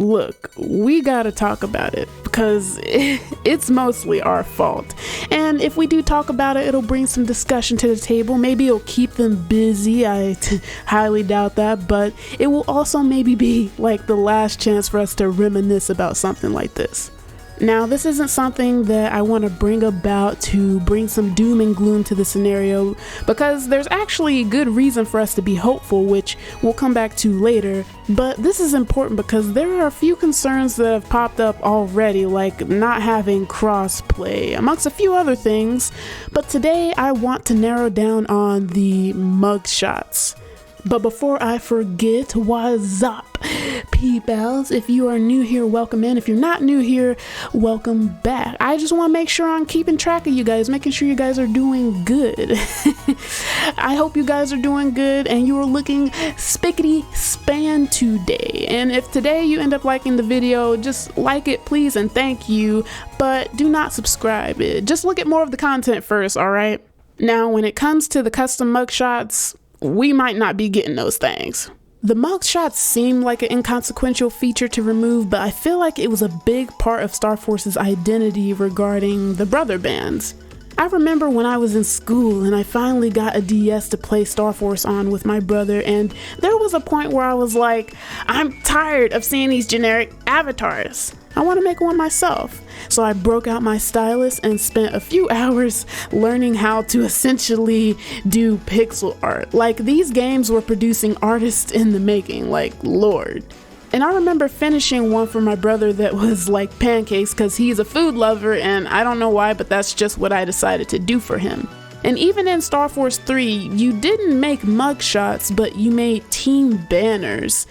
Look, we gotta talk about it because it's mostly our fault. And if we do talk about it, it'll bring some discussion to the table. Maybe it'll keep them busy. I highly doubt that, but it will also maybe be like the last chance for us to reminisce about something like this. Now, this isn't something that I want to bring about to bring some doom and gloom to the scenario, because there's actually good reason for us to be hopeful, which we'll come back to later. But this is important because there are a few concerns that have popped up already, like not having cross-play, amongst a few other things. But today I want to narrow down on the mugshots. But before I forget, what's up, P-Bells? If you are new here, welcome in. If you're not new here, welcome back. I just want to make sure I'm keeping track of you guys, making sure you guys are doing good. I hope you guys are doing good and you are looking spickety-span today. And if today you end up liking the video, just like it, please, and thank you. But do not subscribe. Just look at more of the content first, alright? Now, when it comes to the custom mugshots, we might not be getting those things. The mugshots seem like an inconsequential feature to remove, but I feel like it was a big part of Star Force's identity regarding the brother bands. I remember when I was in school and I finally got a DS to play Star Force on with my brother, and there was a point where I was like, I'm tired of seeing these generic avatars. I want to make one myself. So I broke out my stylus and spent a few hours learning how to essentially do pixel art. Like, these games were producing artists in the making, like, Lord. And I remember finishing one for my brother that was like pancakes because he's a food lover, and I don't know why, but that's just what I decided to do for him. And even in Star Force 3, you didn't make mugshots, but you made team banners.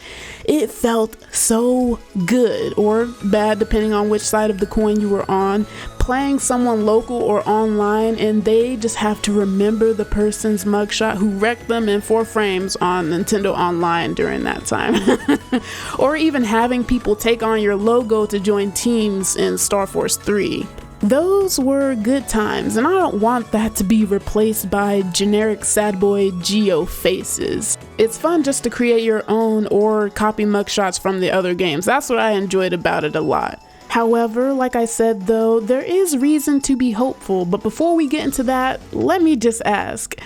It felt so good, or bad depending on which side of the coin you were on, playing someone local or online and they just have to remember the person's mugshot who wrecked them in 4 frames on Nintendo Online during that time. Or even having people take on your logo to join teams in Star Force 3. Those were good times, and I don't want that to be replaced by generic sad boy geo faces. It's fun just to create your own or copy mugshots from the other games. That's what I enjoyed about it a lot. However, like I said though, there is reason to be hopeful, but before we get into that, let me just ask,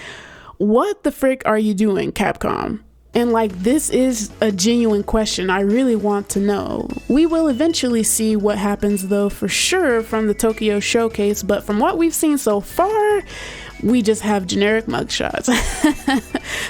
what the frick are you doing, Capcom? And like, this is a genuine question I really want to know. We will eventually see what happens though, for sure, from the Tokyo showcase, but from what we've seen so far, we just have generic mugshots.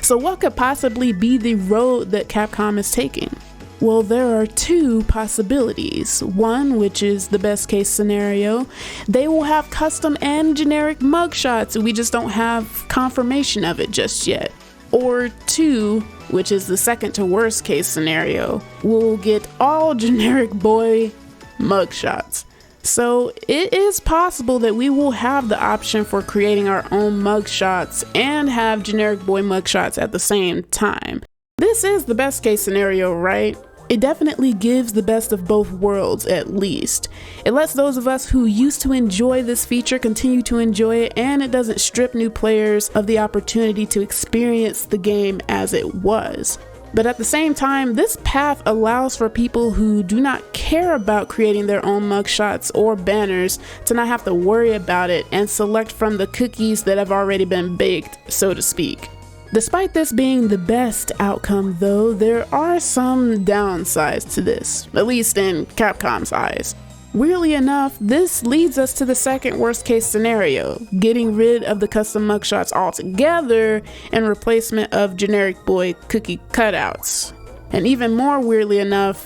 So what could possibly be the road that Capcom is taking? Well, there are 2 possibilities. One, which is the best case scenario, they will have custom and generic mugshots, we just don't have confirmation of it just yet. Or 2, which is the second to worst case scenario, we'll get all generic boy mugshots. So it is possible that we will have the option for creating our own mugshots and have generic boy mugshots at the same time. This is the best case scenario, right? It definitely gives the best of both worlds, at least. It lets those of us who used to enjoy this feature continue to enjoy it, and it doesn't strip new players of the opportunity to experience the game as it was. But at the same time, this path allows for people who do not care about creating their own mugshots or banners to not have to worry about it and select from the cookies that have already been baked, so to speak. Despite this being the best outcome though, there are some downsides to this, at least in Capcom's eyes. Weirdly enough, this leads us to the second worst case scenario, getting rid of the custom mugshots altogether in replacement of generic boy cookie cutouts. And even more weirdly enough,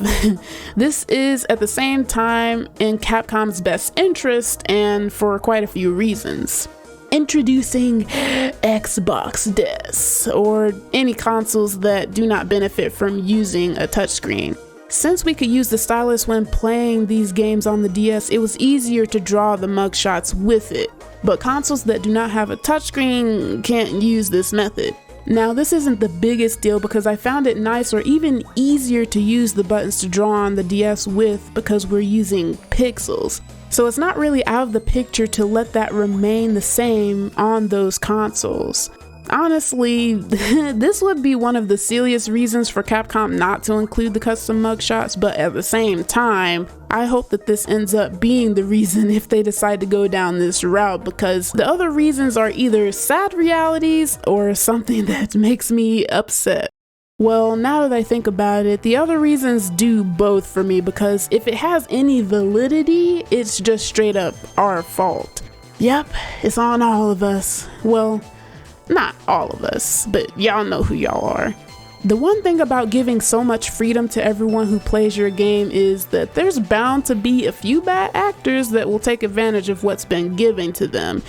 this is at the same time in Capcom's best interest, and for quite a few reasons. Introducing Xbox Des, or any consoles that do not benefit from using a touchscreen. Since we could use the stylus when playing these games on the DS, it was easier to draw the mugshots with it. But consoles that do not have a touchscreen can't use this method. Now, this isn't the biggest deal because I found it nice or even easier to use the buttons to draw on the DS with because we're using pixels. So it's not really out of the picture to let that remain the same on those consoles. Honestly, this would be one of the silliest reasons for Capcom not to include the custom mugshots, but at the same time, I hope that this ends up being the reason if they decide to go down this route, because the other reasons are either sad realities or something that makes me upset. Well, now that I think about it, the other reasons do both for me, because if it has any validity, it's just straight up our fault. Yep, it's on all of us. Well, not all of us, but y'all know who y'all are. The one thing about giving so much freedom to everyone who plays your game is that there's bound to be a few bad actors that will take advantage of what's been given to them.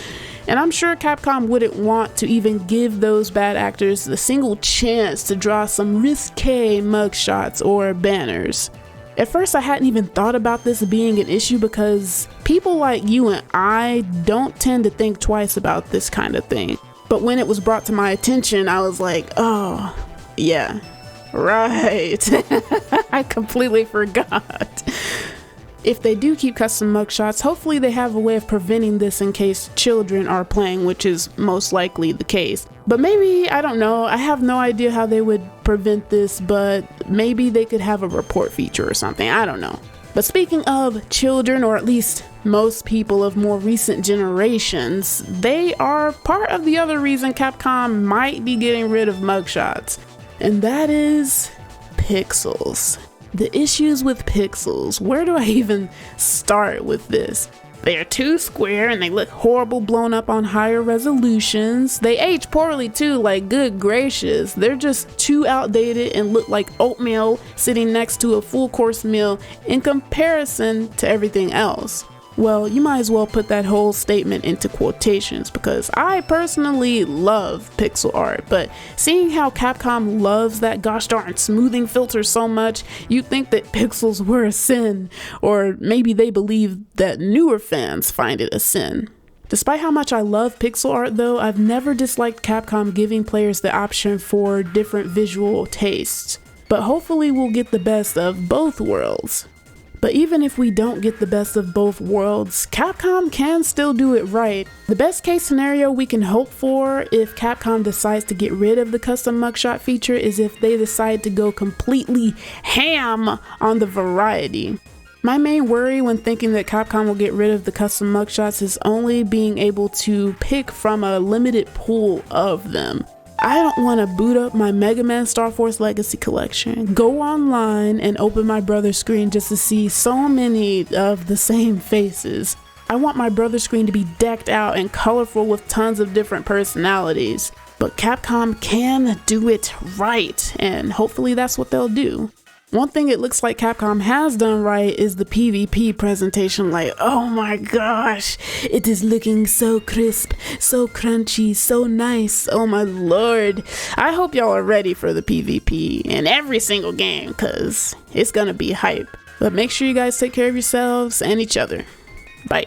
And I'm sure Capcom wouldn't want to even give those bad actors the single chance to draw some risque mugshots or banners. At first, I hadn't even thought about this being an issue because people like you and I don't tend to think twice about this kind of thing. But when it was brought to my attention, I was like, oh, yeah, right. I completely forgot. If they do keep custom mugshots, hopefully they have a way of preventing this in case children are playing, which is most likely the case. But maybe, I don't know, I have no idea how they would prevent this, but maybe they could have a report feature or something, I don't know. But speaking of children, or at least most people of more recent generations, they are part of the other reason Capcom might be getting rid of mugshots, and that is pixels. The issues with pixels. Where do I even start with this? They're too square and they look horrible blown up on higher resolutions. They age poorly too, like good gracious. They're just too outdated and look like oatmeal sitting next to a full course meal in comparison to everything else. Well, you might as well put that whole statement into quotations, because I personally love pixel art, but seeing how Capcom loves that gosh darn smoothing filter so much, you'd think that pixels were a sin, or maybe they believe that newer fans find it a sin. Despite how much I love pixel art though, I've never disliked Capcom giving players the option for different visual tastes, but hopefully we'll get the best of both worlds. But even if we don't get the best of both worlds, Capcom can still do it right. The best case scenario we can hope for if Capcom decides to get rid of the custom mugshot feature is if they decide to go completely ham on the variety. My main worry when thinking that Capcom will get rid of the custom mugshots is only being able to pick from a limited pool of them. I don't want to boot up my MegaMan Star Force Legacy collection, go online and open my brother's screen just to see so many of the same faces. I want my brother's screen to be decked out and colorful with tons of different personalities. But Capcom can do it right, and hopefully that's what they'll do. One thing it looks like Capcom has done right is the PvP presentation. Like, oh my gosh, it is looking so crisp, so crunchy, so nice. Oh my lord. I hope y'all are ready for the PvP in every single game, cause it's gonna be hype. But make sure you guys take care of yourselves and each other. Bye.